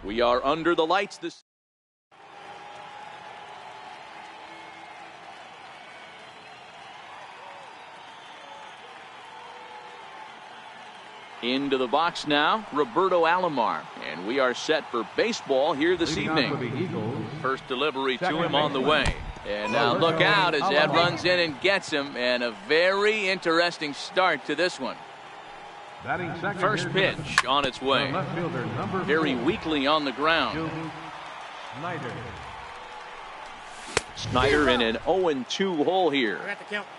We are under the lights this. Into the box now, Roberto Alomar, and we are set for baseball here this evening. First delivery to him on the way. And now look out as that runs in and gets him, and a very interesting start to this one. First pitch on its way. Very weakly on the ground. Snyder in an 0-2 hole here.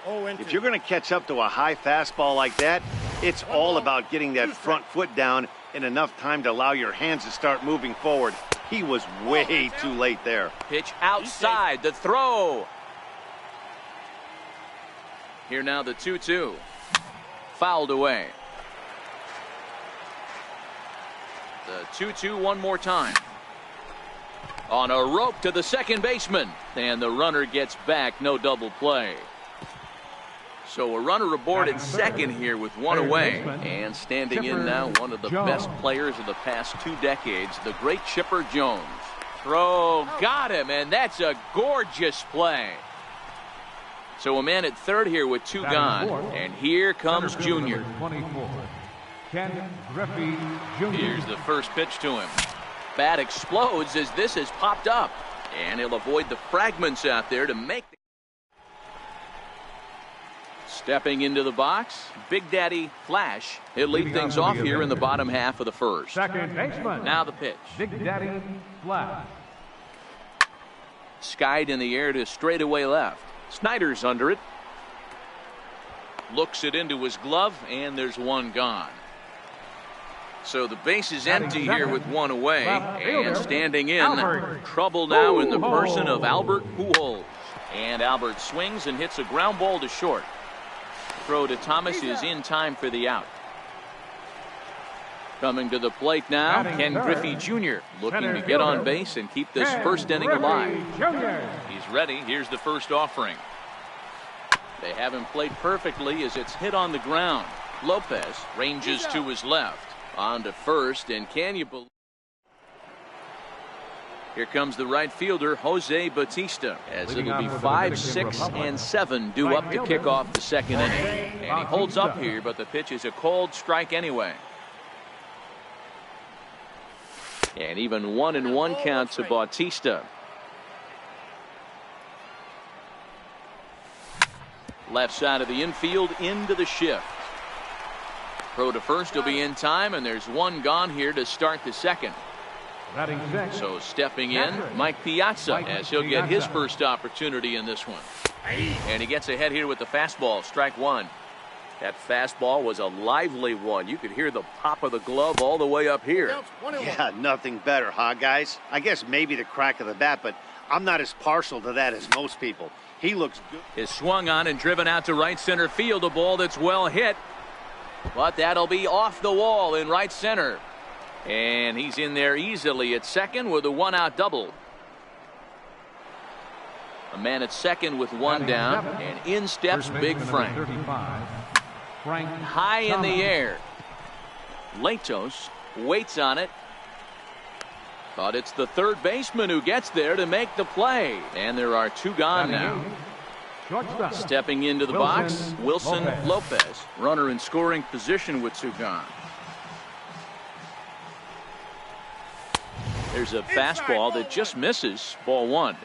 If you're going to catch up to a high fastball like that, it's all about getting that front foot down in enough time to allow your hands to start moving forward. He was way too late there. Pitch outside, the throw. Here now the 2-2. Fouled away. The 2-2 one more time. On a rope to the second baseman. And the runner gets back, no double play. So a runner aboard at second here with one away. And standing in now, one of the best players of the past 2 decades, the great Chipper Jones. Throw, got him, and that's a gorgeous play. So a man at third here with 2 gone. And here comes Junior. Here's the first pitch to him. Bat explodes as this has popped up. And he'll avoid the fragments out there to make the... Stepping into the box, Big Daddy Flash. He'll lead things off here in the bottom half of the first. Second baseman. Now the pitch. Big Daddy Flash. Skied in the air to straightaway left. Snyder's under it. Looks it into his glove, and there's one gone. So the base is empty here with one away, and standing in, trouble now in the person of Albert Pujols. And Albert swings and hits a ground ball to short. Throw to Thomas is in time for the out. Coming to the plate now, Ken Griffey Jr. looking to get on base and keep this first inning alive. He's ready. Here's the first offering. They have him played perfectly as it's hit on the ground. Lopez ranges to his left. On to first, and can you believe... Here comes the right fielder, Jose Bautista, as it'll be 5, 6, and 7 due up to kick off the second inning. And he holds up here, but the pitch is a cold strike anyway. And even 1-1 count to Bautista. Left side of the infield into the shift. Throw to first will be in time, and there's one gone here to start the second. So stepping in, Mike Piazza, as he'll get his first opportunity in this one. And he gets ahead here with the fastball, strike one. That fastball was a lively one. You could hear the pop of the glove all the way up here. Yeah, nothing better, huh, guys? I guess maybe the crack of the bat, but I'm not as partial to that as most people. He looks good. Is swung on and driven out to right center field, a ball that's well hit. But that'll be off the wall in right center. And he's in there easily at second with a 1-out double. A man at second with one down, and in steps Big Frank. High in the air. Latos waits on it. But it's the third baseman who gets there to make the play. And there are 2 gone now. Stepping into the box, Wilson Lopez. Runner in scoring position with 2 gone. There's a fastball that just misses. Ball 1.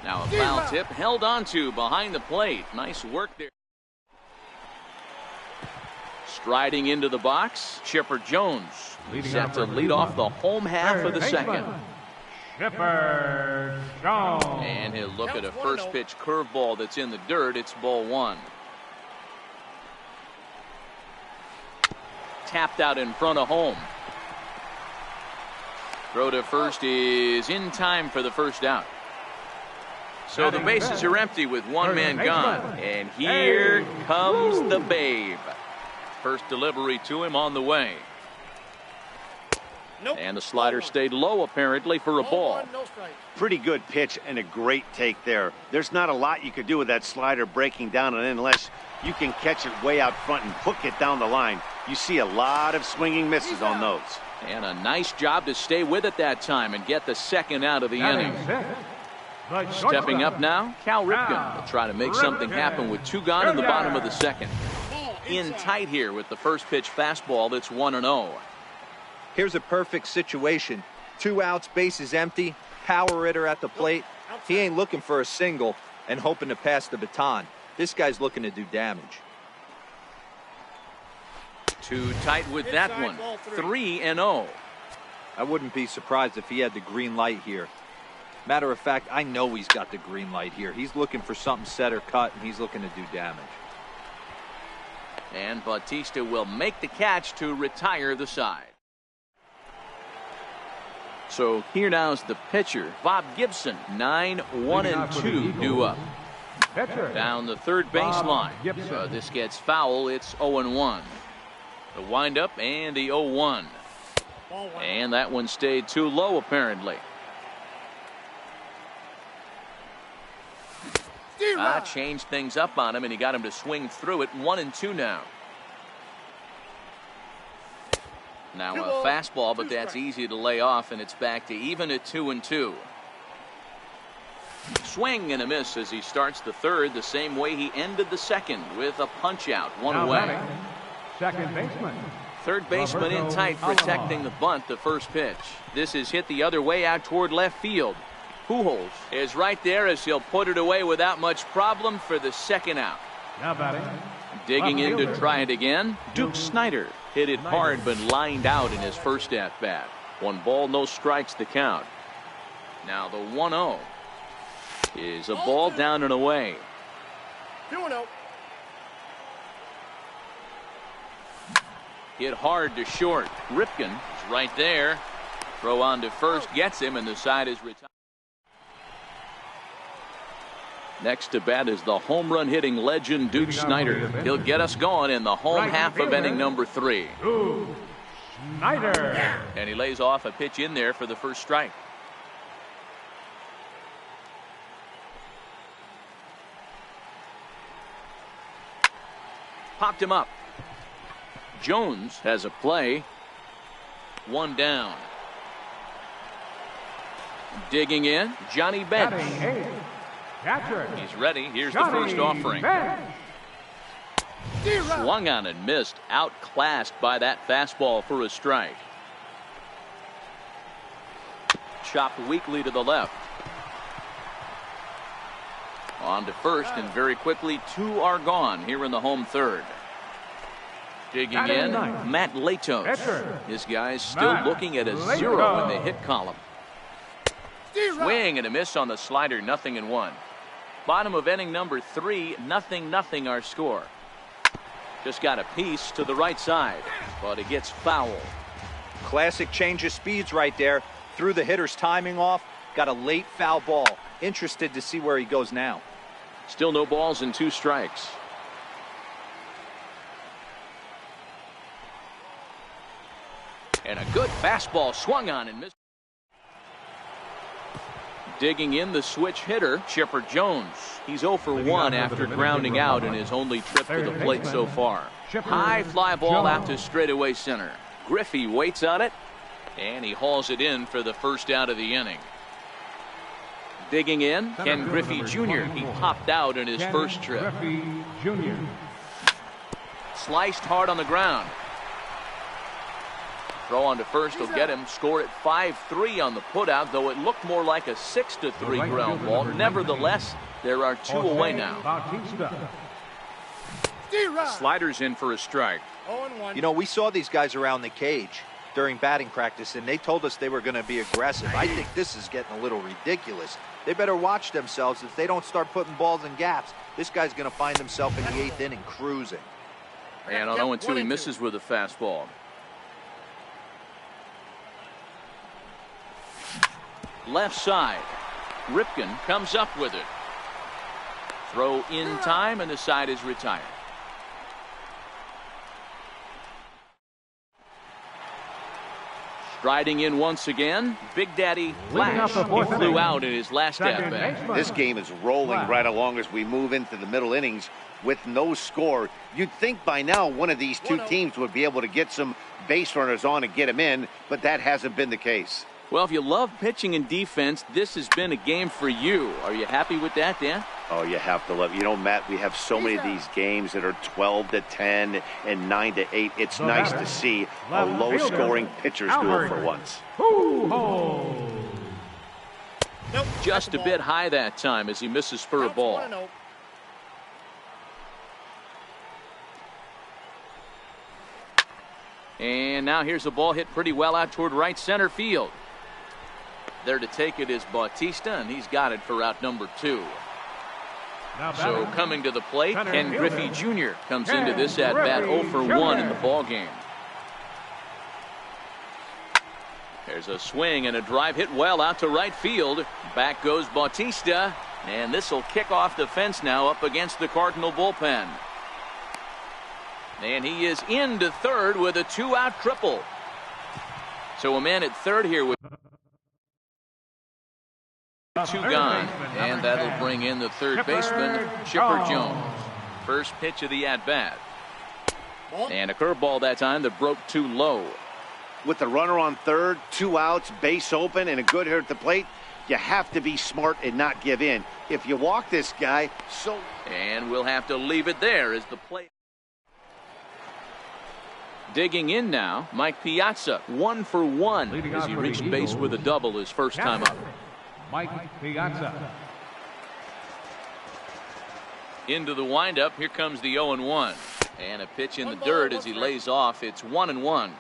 Now a foul tip held onto behind the plate. Nice work there. Striding into the box, Chipper Jones. Set to lead off the home half of the second. Chipper Jones. And he'll look at a first pitch curveball that's in the dirt. It's ball 1. Tapped out in front of home. Throw to first is in time for the first out. So the bases are empty with one man gone. And here comes the Babe. First delivery to him on the way. And the slider stayed low apparently for a ball. Pretty good pitch and a great take there. There's not a lot you could do with that slider breaking down and unless you can catch it way out front and hook it down the line. You see a lot of swinging misses on those. And a nice job to stay with it that time and get the second out of the inning. Stepping up now, Cal Ripken will try to make something happen with 2 gone in the bottom of the second. In tight here with the first pitch fastball that's 1-0. Here's a perfect situation. 2 outs, bases empty, power hitter at the plate. He ain't looking for a single and hoping to pass the baton. This guy's looking to do damage. Too tight with that one. 3-0. I wouldn't be surprised if he had the green light here. Matter of fact, I know he's got the green light here. He's looking for something set or cut, and he's looking to do damage. And Bautista will make the catch to retire the side. So here now is the pitcher, Bob Gibson. 9-1-2 due up. Down the third baseline. This gets foul. It's 0-1. The windup and the 0-1. And that one stayed too low apparently. Changed things up on him, and he got him to swing through it. 1-2 now. Now a fastball, but that's easy to lay off, and it's back to even at 2-2. Swing and a miss as he starts the third the same way he ended the second with a punch out, 1 away. Second baseman. Third baseman in tight, protecting the bunt, the first pitch. This is hit the other way out toward left field. Pujols is right there as he'll put it away without much problem for the second out. Now batting. Digging in to try it again, Duke Snider hit it hard but lined out in his first at bat. 1 ball, no strikes to count. Now the 1-0 is a ball down and away. 2-0. Hit hard to short. Ripken is right there. Throw on to first gets him, and the side is retired. Next to bat is the home run hitting legend Duke Snider. He'll get us going in the home half of inning number 3. Duke Snider. And he lays off a pitch in there for the first strike. Popped him up. Jones has a play. 1 down. Digging in, Johnny Bench. He's ready. Here's the first offering. Swung on and missed. Outclassed by that fastball for a strike. Chopped weakly to the left. On to first, and very quickly 2 are gone here in the home third. Digging in, Matt Latos. This guy's still looking at a 0 in the hit column. Swing and a miss on the slider, 0-1. Bottom of inning number 3, 0-0 our score. Just got a piece to the right side, but it gets foul. Classic change of speeds right there. Threw the hitter's timing off. Got a late foul ball. Interested to see where he goes now. Still no balls and 2 strikes. And a good fastball swung on and missed. Digging in the switch hitter, Chipper Jones. He's 0 for 1 after grounding out in his only trip to the plate so far. High fly ball out to straightaway center. Griffey waits on it, and he hauls it in for the first out of the inning. Digging in, Ken Griffey Jr. He popped out in his first trip. Sliced hard on the ground. Throw on to first will get him. Score at 5-3 on the putout, though it looked more like a 6-3 ground ball. Nevertheless, there are 2 away now. Sliders in for a strike. You know, we saw these guys around the cage during batting practice, and they told us they were going to be aggressive. I think this is getting a little ridiculous. They better watch themselves. If they don't start putting balls in gaps, this guy's going to find himself in the 8th inning cruising. And on 0-2, he misses with a fastball. Left side. Ripken comes up with it. Throw in time, and the side is retired. Striding in once again, Big Daddy Leading off Flash. the fourth He flew inning. out in his last Second at-bat. baseman. This game is rolling Wow. right along as we move into the middle innings with no score. You'd think by now one of these two 1-0. teams would be able to get some base runners on and get them in, but that hasn't been the case. Well, if you love pitching and defense, this has been a game for you. Are you happy with that, Dan? Oh, you have to love. You know, Matt, we have so many of these games that are 12-10 and 9-8. It's The nice batter, to see a left low-scoring fielder, pitcher's duel Albert. for once. Hoo-ho! Nope. Just a That's bit ball. high that time as he misses for a Counts ball. 1-0. And now here's a ball hit pretty well out toward right center field. There to take it is Bautista, and he's got it for out number 2. Now So batting, coming to the plate, Center Ken fielder, Griffey Jr. comes Ken into this at-bat Griffey 0 for 1 in the Jr. ball game. There's a swing and a drive hit well out to right field. Back goes Bautista, and this will kick off the fence now up against the Cardinal bullpen. And he is into third with a 2-out triple. So a man at third here with 2 gone, and that'll bring in the third baseman, Chipper Jones. First pitch of the at-bat. Ball. And a curveball that time that broke too low. With the runner on third, 2 outs, base open, and a good hitter at the plate, you have to be smart and not give in. If you walk this guy, so... And we'll have to leave it there as the play. Digging in now, Mike Piazza, 1 for 1 Leading as off he for the reached base Eagles, with a double his first time up. Mike Piazza. Into the windup, here comes the 0-1. And a pitch in the dirt as he lays off. It's 1-1.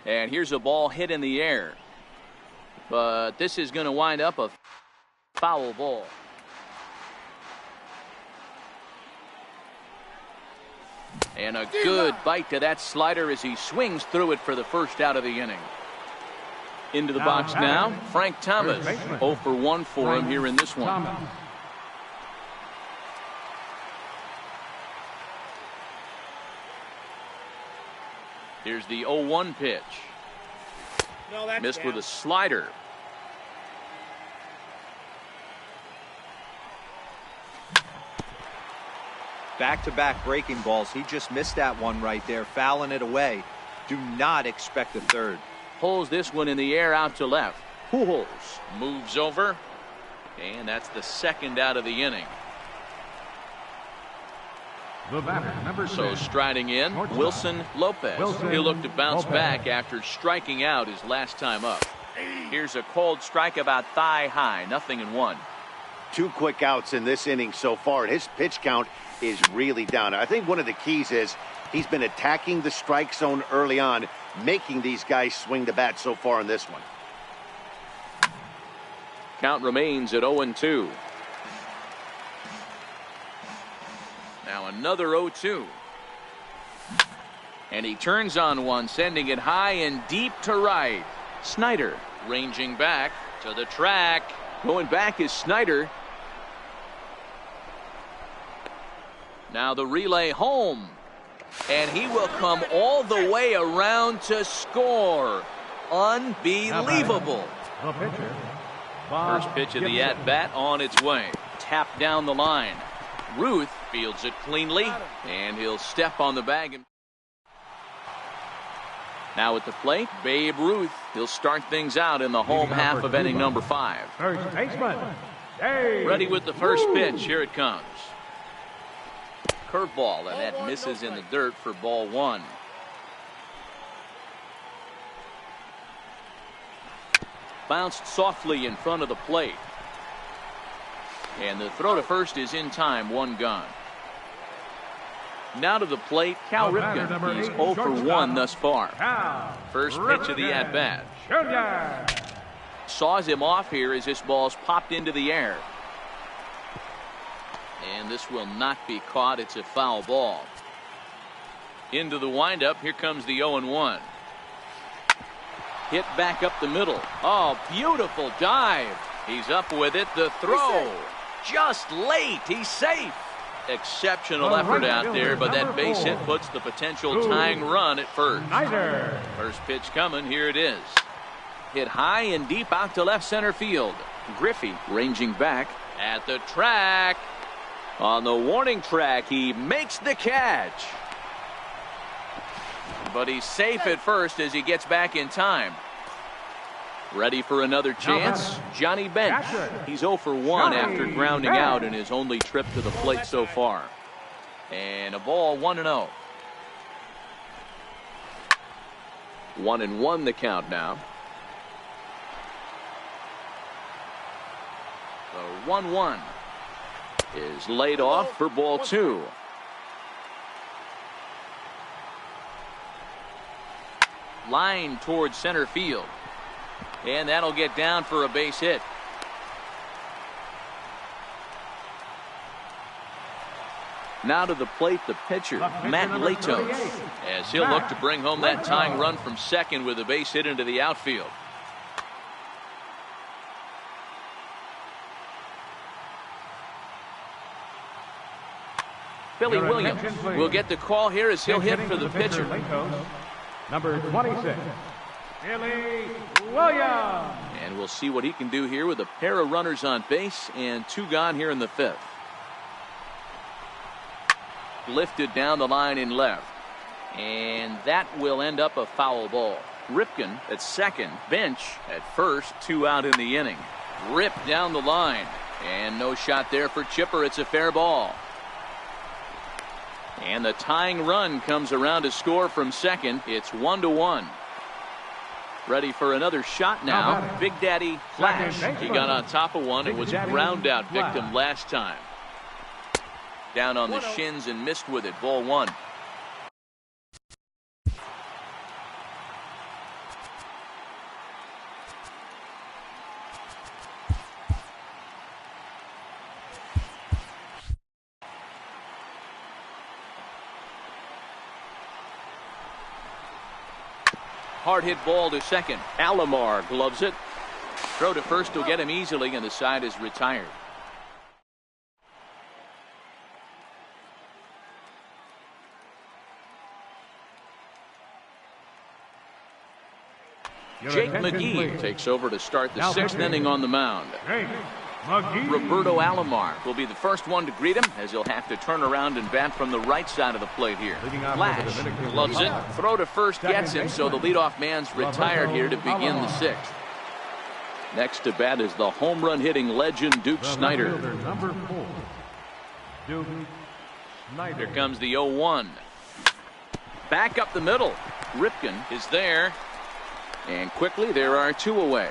And here's a ball hit in the air. But this is going to wind up a foul ball. And a good bite to that slider as he swings through it for the first out of the inning. Into the box now, Frank Thomas. 0 for 1 for him here in this one. Thomas. Here's the 0-1 pitch. No, that's Missed with down. a slider. Back-to-back breaking balls. He just missed that one right there, fouling it away. Do not expect a third. Pulls this one in the air out to left. Pujols moves over. And that's the second out of the inning. The batter, number 6. So striding in, Wilson Lopez. Wilson He'll look to bounce Lopez. back after striking out his last time up. Here's a cold strike about thigh high, 0-1. 2 quick outs in this inning so far. His pitch count is really down. I think one of the keys is he's been attacking the strike zone early on, making these guys swing the bat so far in this one. Count remains at 0-2. Now another 0-2. And he turns on one, sending it high and deep to right. Snyder ranging back to the track. Going back is Snyder. Now the relay home. And he will come all the way around to score. Unbelievable. The pitcher. Bob First pitch of the Gibson. at-bat on its way. Tap down the line. Ruth fields it cleanly, and he'll step on the bag. Now at the plate, Babe Ruth. He'll start things out in the home half of inning number 5. First baseman. Dave Ready with the first Ruth. pitch. Here it comes. Curveball, and that misses in the dirt for ball 1. Bounced softly in front of the plate. And the throw to first is in time, 1 gone. Now to the plate, Cal The batter, number Ripken. He's 8, 0 for 1 shortstop. thus far. Cal First pitch of the Ripken at-bat. Jr. Saws him off here as this ball's popped into the air. And this will not be caught. It's a foul ball. Into the windup. Here comes the 0-1. Hit back up the middle. Oh, beautiful dive. He's up with it. The throw. Just late. He's safe. Exceptional effort out there, but that base hit puts the potential tying run at first. Snyder. First pitch coming. Here it is. Hit high and deep out to left center field. Griffey ranging back at the track. On the warning track, he makes the catch. But he's safe at first as he gets back in time. Ready for another chance? Johnny Bench. He's 0 for 1 after grounding out in his only trip to the plate so far. And a ball, 1-0. 1-1 the count now. The 1-1 is laid off for ball 2. Line towards center field. And that'll get down for a base hit. Now to the plate, the pitcher, Matt Latos, as he'll look to bring home that tying run from second with a base hit into the outfield. Billy Williams will get the call here as he'll hit for the pitcher. Number 26, Billy Williams. And we'll see what he can do here with a pair of runners on base and 2 gone here in the 5th. Lifted down the line in left. And that will end up a foul ball. Ripken at second, Bench at first, 2 out in the inning. Ripped down the line. And no shot there for Chipper. It's a fair ball. And the tying run comes around to score from second. It's 1-1. Ready for another shot now. Big Daddy Flash. He got on top of one. It was a ground out victim last time. Down on the shins and missed with it. Ball 1. Hard hit ball to second. Alomar gloves it. Throw to first will get him easily, and the side is retired. Jake McGee takes over to start the 6th inning on the mound. Roberto Alomar will be the first one to greet him, as he'll have to turn around and bat from the right side of the plate here. Flash gloves it. Throw to first gets him, so the leadoff man's retired here to begin the 6th. Next to bat is the home run hitting legend Duke Snyder. Number 4, Duke Snyder. Here comes the 0-1. Back up the middle. Ripken is there. And quickly there are 2 away.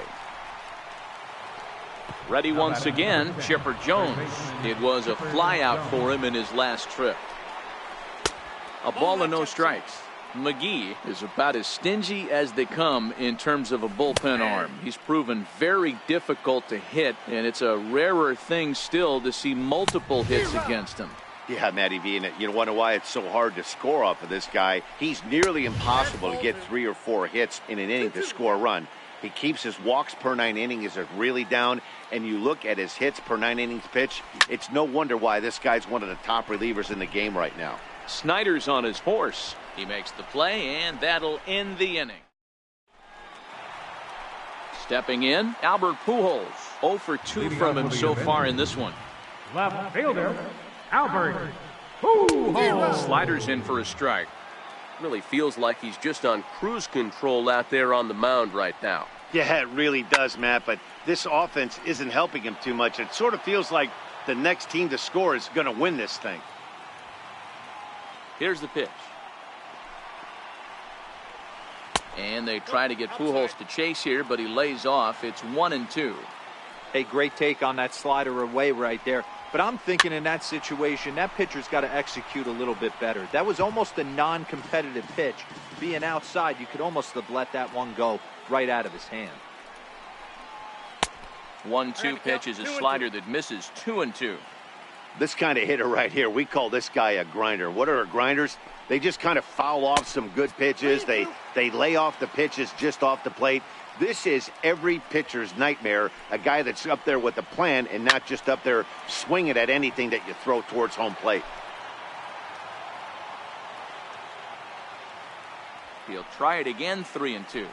Ready once again, Chipper Jones. It was a fly out for him in his last trip. A ball and no strikes. McGee is about as stingy as they come in terms of a bullpen arm. He's proven very difficult to hit, and it's a rarer thing still to see multiple hits against him. Yeah, Matty V, and you wonder why it's so hard to score off of this guy. He's nearly impossible to get 3 or 4 hits in an inning to score a run. He keeps his walks per 9 innings are really down, and you look at his hits per 9 innings pitch, it's no wonder why this guy's one of the top relievers in the game right now. Snyder's on his horse. He makes the play, and that'll end the inning. Stepping in, Albert Pujols. 0 for 2 from him so far in this one. Left fielder, Albert Pujols. Sliders in for a strike. Really feels like he's just on cruise control out there on the mound right now. Yeah, it really does, Matt, but this offense isn't helping him too much. It sort of feels like the next team to score is going to win this thing. Here's the pitch. And they try to get Pujols to chase here, but he lays off. It's 1-2. A great take on that slider away right there. But I'm thinking in that situation, that pitcher's got to execute a little bit better. That was almost a non-competitive pitch. Being outside, you could almost have let that one go right out of his hand. 1-2 pitch is a slider that misses. 2-2. This kind of hitter right here, we call this guy a grinder. What are grinders? They just kind of foul off some good pitches. They lay off the pitches just off the plate. This is every pitcher's nightmare, a guy that's up there with a plan and not just up there swinging at anything that you throw towards home plate. He'll try it again, 3-2.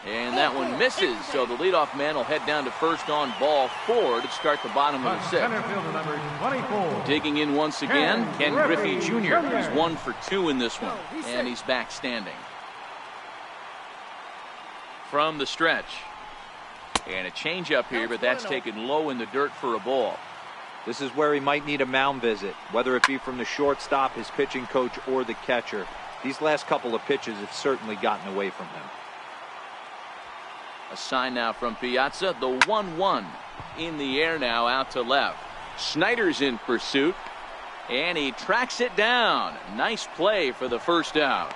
And that one misses, so the leadoff man will head down to first on ball 4 to start the bottom of the Center 6th. fielder number 24. Digging in once again, Ken Griffey Jr. He's 1 for 2 in this one, and he's back standing. From the stretch. And a changeup here, but that's taken low in the dirt for a ball. This is where he might need a mound visit, whether it be from the shortstop, his pitching coach, or the catcher. These last couple of pitches have certainly gotten away from him. A sign now from Piazza, the 1-1 in the air now out to left. Snyder's in pursuit, and he tracks it down. Nice play for the first out.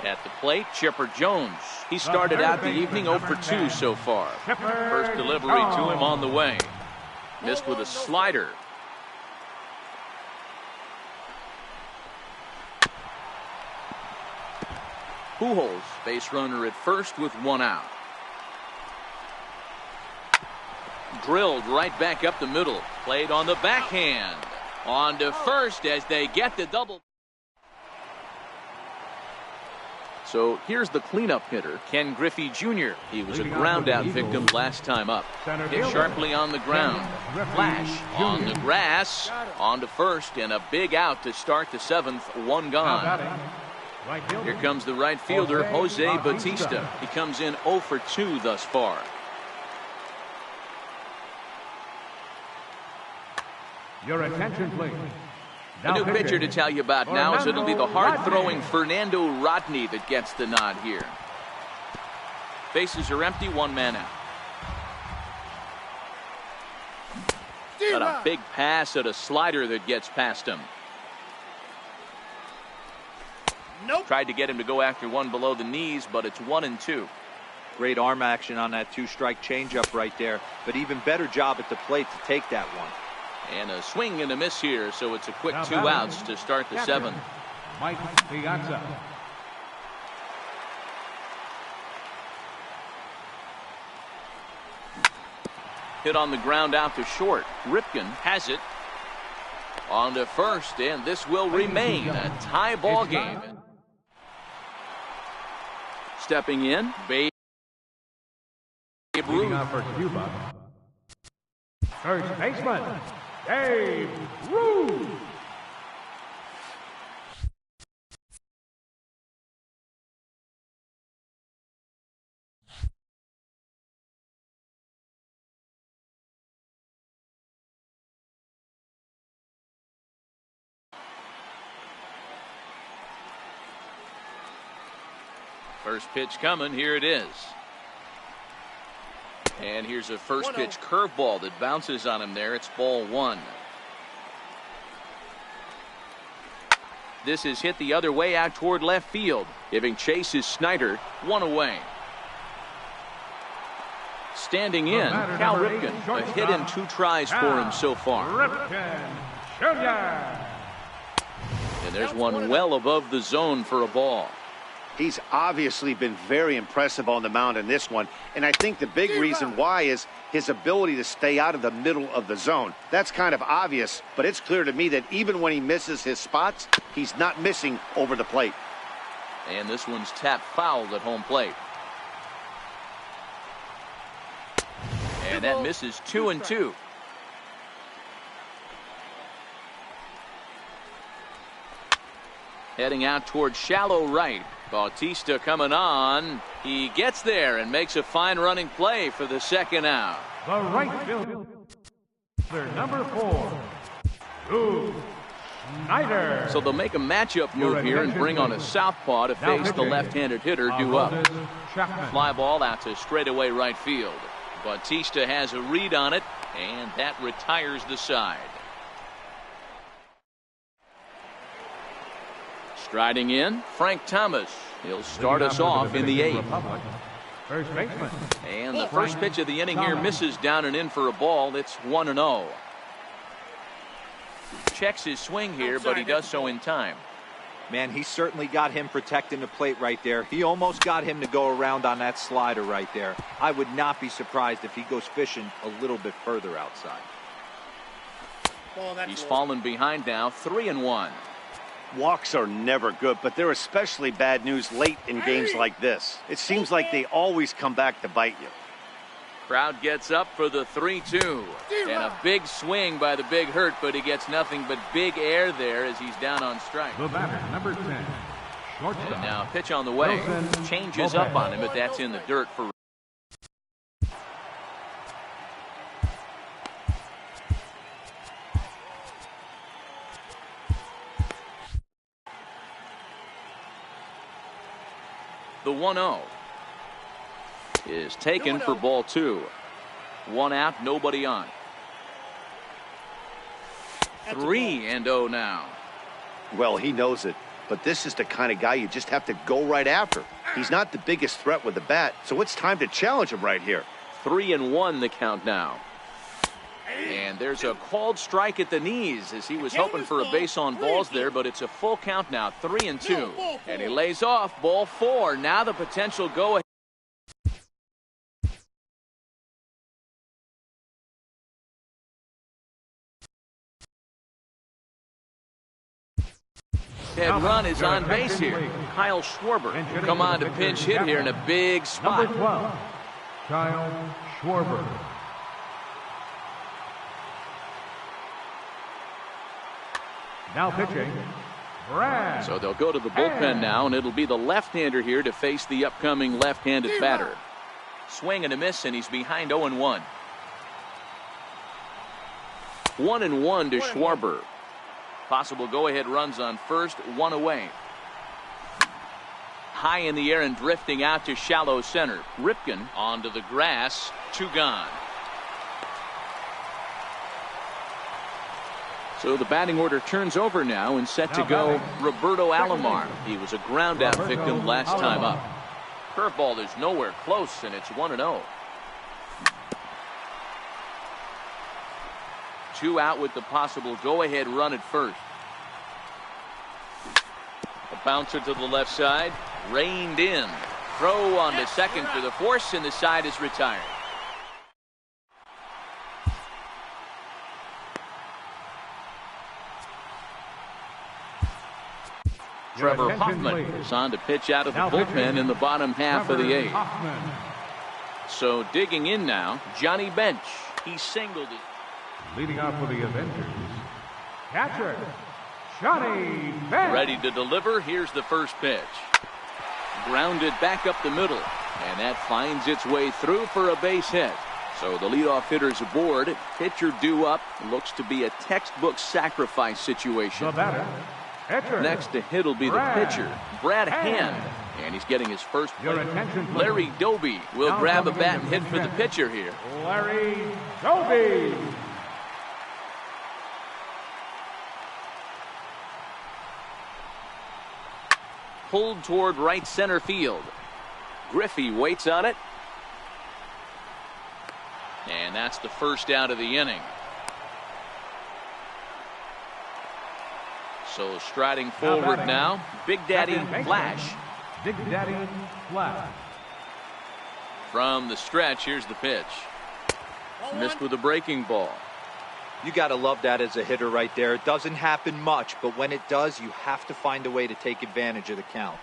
At the plate, Chipper Jones. He started out the evening 0 for 2 so far. First delivery to him on the way. Missed with a slider. Pujols, base runner at first with 1 out. Drilled right back up the middle. Played on the backhand. On to first as they get the double. So here's the cleanup hitter, Ken Griffey Jr. He was a ground out victim last time up. Hit sharply on the ground. Flash on the grass. On to first and a big out to start the 7th. 1 gone. Here comes the right fielder, Jose Bautista. He comes in 0 for 2 thus far. Your attention, please. A new pitcher to tell you about now is it'll be the hard-throwing Fernando Rodney that gets the nod here. Bases are empty, 1 man out. Got a big pass at a slider that gets past him. Nope. Tried to get him to go after one below the knees, but it's 1-2. Great arm action on that 2-strike changeup right there, but even better job at the plate to take that one. And a swing and a miss here, so it's a quick 2 outs to start the 7th. Mike Piazza. Hit on the ground out to short. Ripken has it. On to first, and this will remain a tie ball game. Stepping in, Babe Leading Ruth. off for Cuba. First baseman, Babe Ruth. First pitch coming, here it is. And here's a first pitch curveball that bounces on him there. It's ball 1. This is hit the other way out toward left field, giving chase is Snyder. 1 away. Standing in, Cal Ripken. A hit and 2 tries for him so far. Ripken Jr. And there's one well above the zone for a ball. He's obviously been very impressive on the mound in this one, and I think the big reason why is his ability to stay out of the middle of the zone. That's kind of obvious, but it's clear to me that even when he misses his spots, he's not missing over the plate. And this one's tapped foul at home plate. And that misses 2-2. Heading out towards shallow right. Bautista coming on. He gets there and makes a fine running play for the 2nd out. The right fielder, number 4, Drew Snyder. So they'll make a matchup move here and bring on a southpaw to face the left-handed hitter due up. Fly ball out to straightaway right field. Bautista has a read on it, and that retires the side. Striding in, Frank Thomas. He'll start us off in the 8th. First baseman. And the first pitch of the inning here misses down and in for a ball. It's 1-0. Checks his swing here, but he does so in time. Man, he certainly got him protecting the plate right there. He almost got him to go around on that slider right there. I would not be surprised if he goes fishing a little bit further outside. He's fallen behind now, 3-1. Walks are never good, but they're especially bad news late in games like this. It seems like they always come back to bite you. Crowd gets up for the 3-2. And a big swing by the Big Hurt, but he gets nothing but big air there as he's down on strike. The batter, number 10, shortstop. And now pitch on the way. Changes up on him, but that's in the dirt for. The 1-0 is taken for ball 2. 1 out, nobody on. 3-0 now. Well, he knows it, but this is the kind of guy you just have to go right after. He's not the biggest threat with the bat, so it's time to challenge him right here. 3-1 the count now. And there's a called strike at the knees as he was hoping for a base on balls there, but it's a full count now, 3-2. And he lays off ball 4. Now the potential go ahead. Head run is on base here. Kyle Schwarber will come on to pinch hit here in a big spot. Number 12, Kyle Schwarber. Now pitching, Brad. So they'll go to the bullpen now, and it'll be the left-hander here to face the upcoming left-handed batter. Swing and a miss, and he's behind 0-1. 1-1 to Schwarber. Possible go-ahead runs on first, 1 away. High in the air and drifting out to shallow center. Ripken onto the grass, 2 gone. So the batting order turns over now and set to go Roberto Alomar. He was a ground out victim last time up. Curveball is nowhere close, and it's 1-0. 2 out with the possible go-ahead run at first. A bouncer to the left side, reined in. Throw on to second for the force, and the side is retired. Trevor Hoffman is on to pitch out of the bullpen in the bottom half of the 8th. So digging in now, Johnny Bench. He singled it. Leading off for the Avengers, catcher, Johnny Bench. Ready to deliver. Here's the first pitch. Grounded back up the middle. And that finds its way through for a base hit. So the leadoff hitter's aboard. Pitcher due up. Looks to be a textbook sacrifice situation. The batter, pitcher. Next to hit will be the pitcher, Brad Hand. And he's getting his first play. Larry Doby will grab a bat and hit for the pitcher here. Larry Doby. Pulled toward right center field. Griffey waits on it. And that's the first out of the inning. So striding forward now, Big Daddy Flash. Big Daddy Flash. From the stretch, here's the pitch. Missed with a breaking ball. You got to love that as a hitter right there. It doesn't happen much, but when it does, you have to find a way to take advantage of the count.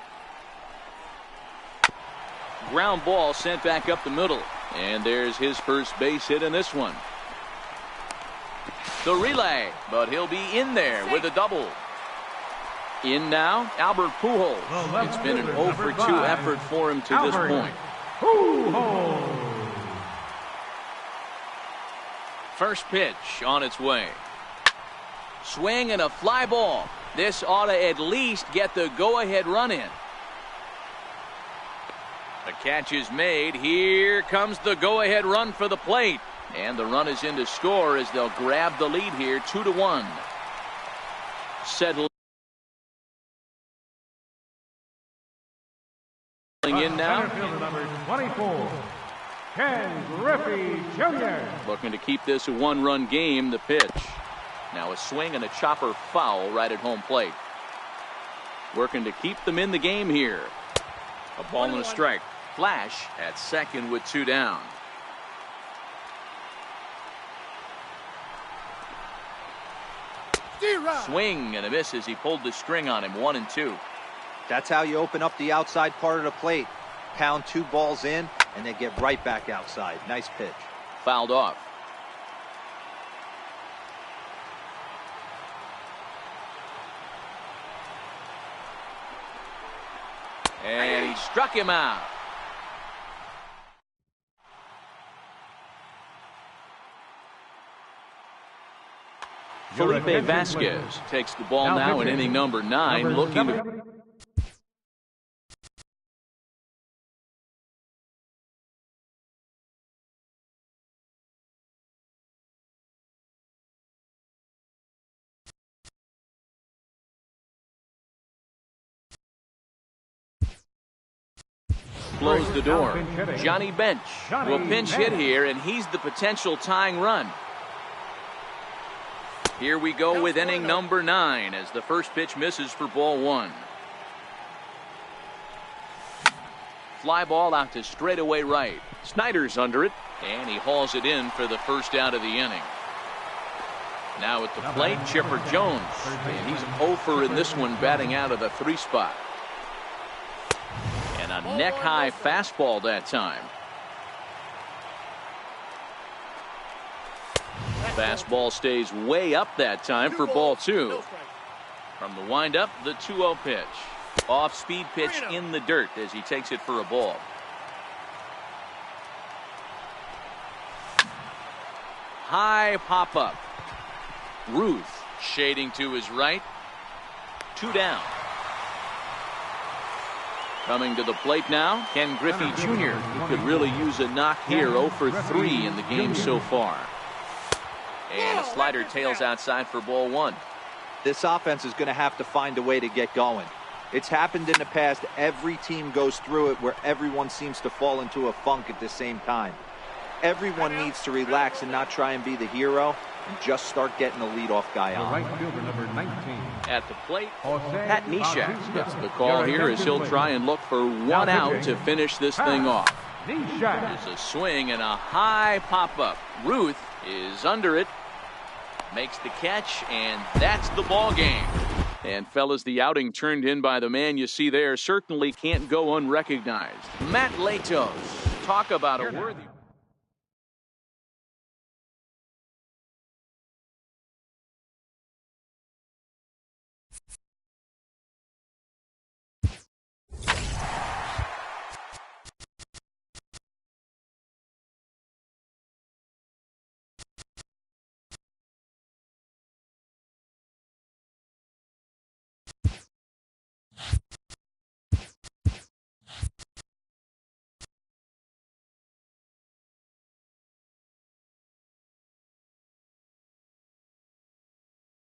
Ground ball sent back up the middle. And there's his first base hit in this one. The relay, but he'll be in there with a double. In now, Albert Pujols. It's been an 0 for 2 effort for him to this point. Pujols. First pitch on its way. Swing and a fly ball. This ought to at least get the go-ahead run in. The catch is made. Here comes the go-ahead run for the plate. And the run is in to score as they'll grab the lead here, 2-1. Settling in now. Number 24, Ken Griffey Jr. Looking to keep this a one-run game. The pitch. Now a swing and a chopper foul right at home plate. Working to keep them in the game here. A ball and a strike. Flash at second with 2 down. Swing and a miss as he pulled the string on him. 1-2. That's how you open up the outside part of the plate. Pound 2 balls in, and they get right back outside. Nice pitch. Fouled off. And he struck him out. Felipe Vasquez takes the ball now in inning number 9, looking to... Close the door. Johnny Bench will pinch hit here, and he's the potential tying run. Here we go with inning number 9 as the first pitch misses for ball 1. Fly ball out to straightaway right. Snyder's under it, and he hauls it in for the first out of the inning. Now at the plate, Chipper Jones, and he's 0-for in this one, batting out of the 3 spot. And a neck-high fastball that time. Fastball stays way up that time for ball 2. From the windup, the 2-0 pitch. Off-speed pitch in the dirt as he takes it for a ball. High pop-up. Ruth shading to his right. 2 down. Coming to the plate now, Ken Griffey Jr. He could really use a knock here. 0-for-3 in the game so far. And a slider tails outside for ball 1. This offense is going to have to find a way to get going. It's happened in the past. Every team goes through it where everyone seems to fall into a funk at the same time. Everyone needs to relax and not try and be the hero and just start getting the leadoff guy on. Right fielder number 19. At the plate, Pat Neshek gets the call here as he'll try and look for 1 out to finish this thing off. There's a swing and a high pop-up. Ruth is under it, makes the catch, and that's the ball game. And fellas, the outing turned in by the man you see there certainly can't go unrecognized. Matt Latos, talk about a worthy